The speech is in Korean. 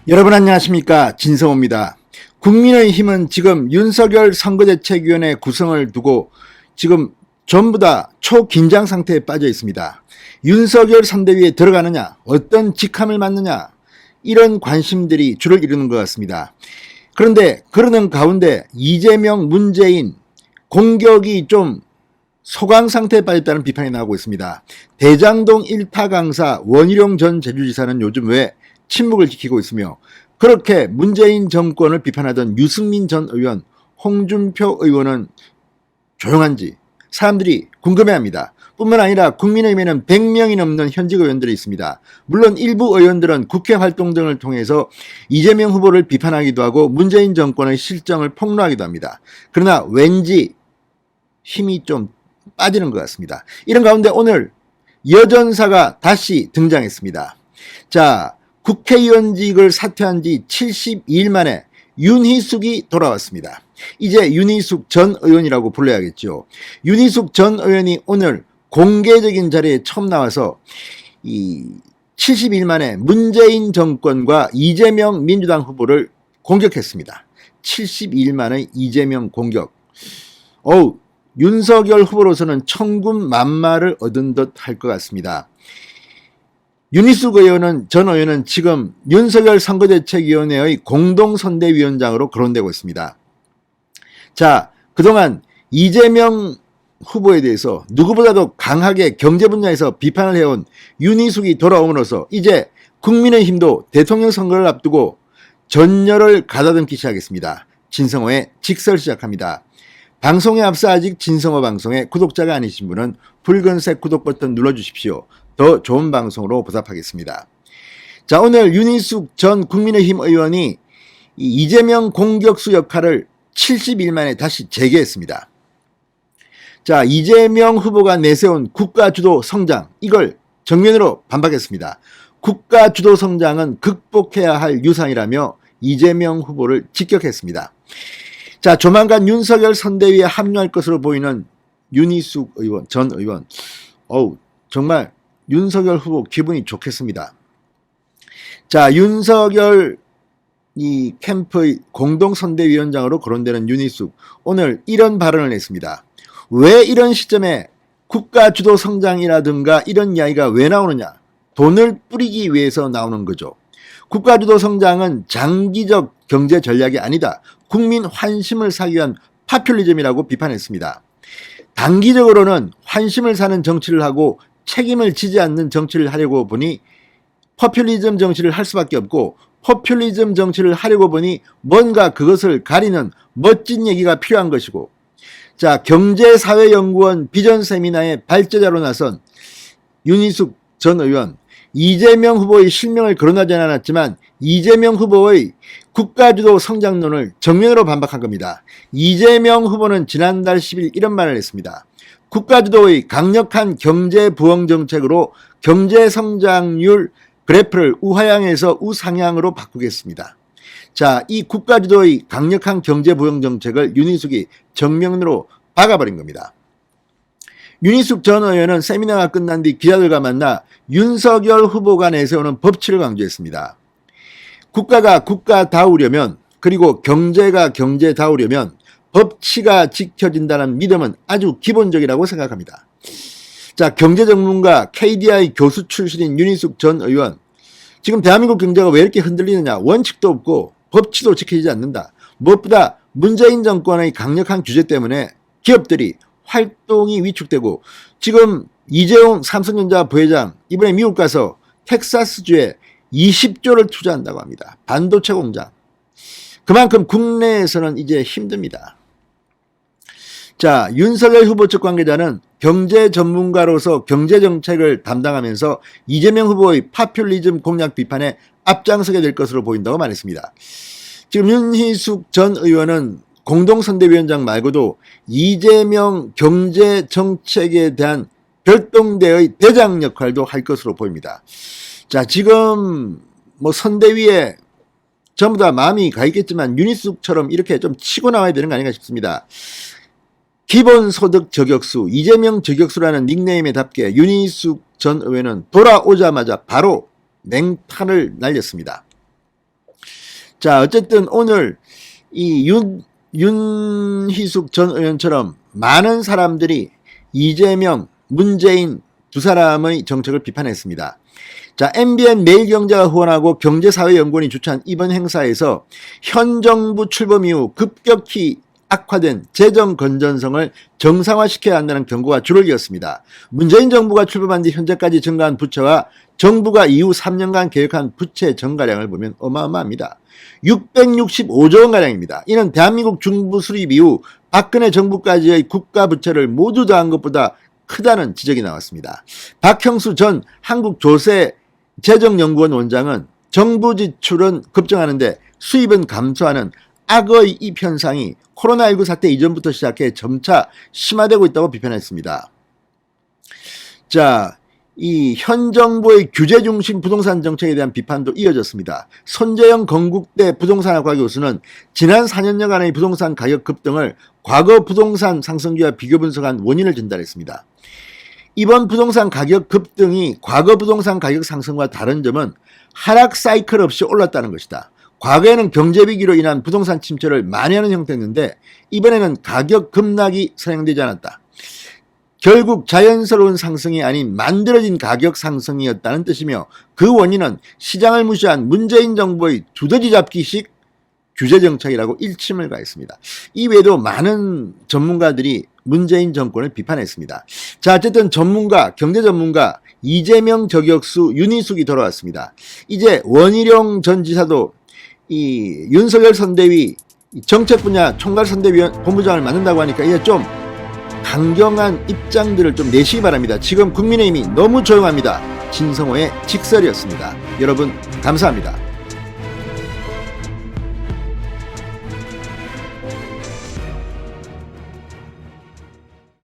여러분 안녕하십니까, 진성호입니다. 국민의힘은 지금 윤석열 선거대책위원회 구성을 두고 지금 전부 다 초긴장 상태에 빠져 있습니다. 윤석열 선대위에 들어가느냐, 어떤 직함을 맡느냐, 이런 관심들이 주를 이루는 것 같습니다. 그런데 그러는 가운데 이재명, 문재인 공격이 좀 소강 상태에 빠졌다는 비판이 나오고 있습니다. 대장동 1타 강사 원희룡 전 제주지사는 요즘 왜 침묵을 지키고 있으며, 그렇게 문재인 정권을 비판하던 유승민 전 의원, 홍준표 의원은 조용한지 사람들이 궁금해합니다. 뿐만 아니라 국민의힘에는 100명이 넘는 현직 의원들이 있습니다. 물론 일부 의원들은 국회 활동 등을 통해서 이재명 후보를 비판하기도 하고 문재인 정권의 실정을 폭로하기도 합니다. 그러나 왠지 힘이 좀 빠지는 것 같습니다. 이런 가운데 오늘 여전사가 다시 등장했습니다. 자, 국회의원직을 사퇴한 지 72일 만에 윤희숙이 돌아왔습니다. 이제 윤희숙 전 의원이라고 불러야겠죠. 윤희숙 전 의원이 오늘 공개적인 자리에 처음 나와서 이 72일 만에 문재인 정권과 이재명 민주당 후보를 공격했습니다. 72일 만에 이재명 공격. 윤석열 후보로서는 천군만마를 얻은 듯 할 것 같습니다. 윤희숙 전 의원은 지금 윤석열 선거대책위원회의 공동선대위원장으로 거론되고 있습니다. 자, 그동안 이재명 후보에 대해서 누구보다도 강하게 경제 분야에서 비판을 해온 윤희숙이 돌아옴으로써 이제 국민의힘도 대통령 선거를 앞두고 전열을 가다듬기 시작했습니다. 진성호의 직설 시작합니다. 방송에 앞서 아직 진성호 방송에 구독자가 아니신 분은 붉은색 구독 버튼 눌러주십시오. 더 좋은 방송으로 보답하겠습니다. 자, 오늘 윤희숙 전 국민의힘 의원이 이재명 공격수 역할을 70일 만에 다시 재개했습니다. 자, 이재명 후보가 내세운 국가주도 성장, 이걸 정면으로 반박했습니다. 국가주도 성장은 극복해야 할 유산이라며 이재명 후보를 직격했습니다. 자, 조만간 윤석열 선대위에 합류할 것으로 보이는 윤희숙 전 의원. 정말 윤석열 후보 기분이 좋겠습니다. 자, 윤석열 이 캠프의 공동선대위원장으로 거론되는 윤희숙, 오늘 이런 발언을 했습니다. 왜 이런 시점에 국가주도 성장이라든가 이런 이야기가 왜 나오느냐? 돈을 뿌리기 위해서 나오는 거죠. 국가주도 성장은 장기적 경제 전략이 아니다. 국민 환심을 사기 위한 파퓰리즘이라고 비판했습니다. 단기적으로는 환심을 사는 정치를 하고 책임을 지지 않는 정치를 하려고 보니 포퓰리즘 정치를 할 수밖에 없고, 포퓰리즘 정치를 하려고 보니 뭔가 그것을 가리는 멋진 얘기가 필요한 것이고, 자, 경제사회연구원 비전 세미나의 발제자로 나선 윤희숙 전 의원, 이재명 후보의 실명을 거론하지 않았지만 이재명 후보의 국가주도 성장론을 정면으로 반박한 겁니다. 이재명 후보는 지난달 10일 이런 말을 했습니다. 국가주도의 강력한 경제 부흥 정책으로 경제 성장률 그래프를 우하향에서 우상향으로 바꾸겠습니다. 자, 이 국가주도의 강력한 경제 부흥 정책을 윤희숙이 정면으로 박아버린 겁니다. 윤희숙 전 의원은 세미나가 끝난 뒤 기자들과 만나 윤석열 후보가 내세우는 법치를 강조했습니다. 국가가 국가다우려면, 그리고 경제가 경제다우려면 법치가 지켜진다는 믿음은 아주 기본적이라고 생각합니다. 자, 경제전문가 KDI 교수 출신인 윤희숙 전 의원, 지금 대한민국 경제가 왜 이렇게 흔들리느냐? 원칙도 없고 법치도 지켜지지 않는다. 무엇보다 문재인 정권의 강력한 규제 때문에 기업들이 활동이 위축되고, 지금 이재용 삼성전자 부회장 이번에 미국 가서 텍사스주에 20조를 투자한다고 합니다. 반도체 공장. 그만큼 국내에서는 이제 힘듭니다. 자, 윤석열 후보 측 관계자는 경제 전문가로서 경제 정책을 담당하면서 이재명 후보의 파퓰리즘 공약 비판에 앞장서게 될 것으로 보인다고 말했습니다. 지금 윤희숙 전 의원은 공동선대위원장 말고도 이재명 경제 정책에 대한 별동대의 대장 역할도 할 것으로 보입니다. 자, 지금 선대위에 전부 다 마음이 가 있겠지만 윤희숙처럼 이렇게 좀 치고 나와야 되는 거 아닌가 싶습니다. 기본소득 저격수, 이재명 저격수라는 닉네임에답게 윤희숙 전 의원은 돌아오자마자 바로 맹탄을 날렸습니다. 자, 어쨌든 오늘 이 윤희숙 전 의원처럼 많은 사람들이 이재명, 문재인 두 사람의 정책을 비판했습니다. 자, MBN 매일경제가 후원하고 경제사회연구원이 주최한 이번 행사에서 현 정부 출범 이후 급격히 악화된 재정 건전성을 정상화시켜야 한다는 경고가 줄을 이었습니다. 문재인 정부가 출범한 뒤 현재까지 증가한 부채와 정부가 이후 3년간 계획한 부채 증가량을 보면 어마어마합니다. 665조 원가량입니다. 이는 대한민국 중부 수립 이후 박근혜 정부까지의 국가 부채를 모두 더한 것보다 크다는 지적이 나왔습니다. 박형수 전 한국조세재정연구원 원장은 정부 지출은 급증하는데 수입은 감소하는 악의 이 현상이 코로나19 사태 이전부터 시작해 점차 심화되고 있다고 비판했습니다. 자, 이 현 정부의 규제 중심 부동산 정책에 대한 비판도 이어졌습니다. 손재영 건국대 부동산학과 교수는 지난 4년여간의 부동산 가격 급등을 과거 부동산 상승기와 비교 분석한 원인을 전달했습니다. 이번 부동산 가격 급등이 과거 부동산 가격 상승과 다른 점은 하락 사이클 없이 올랐다는 것이다. 과거에는 경제위기로 인한 부동산 침체를 만회하는 형태였는데 이번에는 가격 급락이 선행되지 않았다. 결국 자연스러운 상승이 아닌 만들어진 가격 상승이었다는 뜻이며 그 원인은 시장을 무시한 문재인 정부의 두더지 잡기식 규제정책이라고 일침을 가했습니다. 이외에도 많은 전문가들이 문재인 정권을 비판했습니다. 자, 어쨌든 경제 전문가 이재명 저격수 윤희숙이 돌아왔습니다. 이제 원희룡 전 지사도 이 윤석열 선대위 정책 분야 총괄선대위원 본부장을 맡는다고 하니까 이제 좀 강경한 입장들을 좀 내시기 바랍니다. 지금 국민의힘이 너무 조용합니다. 진성호의 직설이었습니다. 여러분 감사합니다.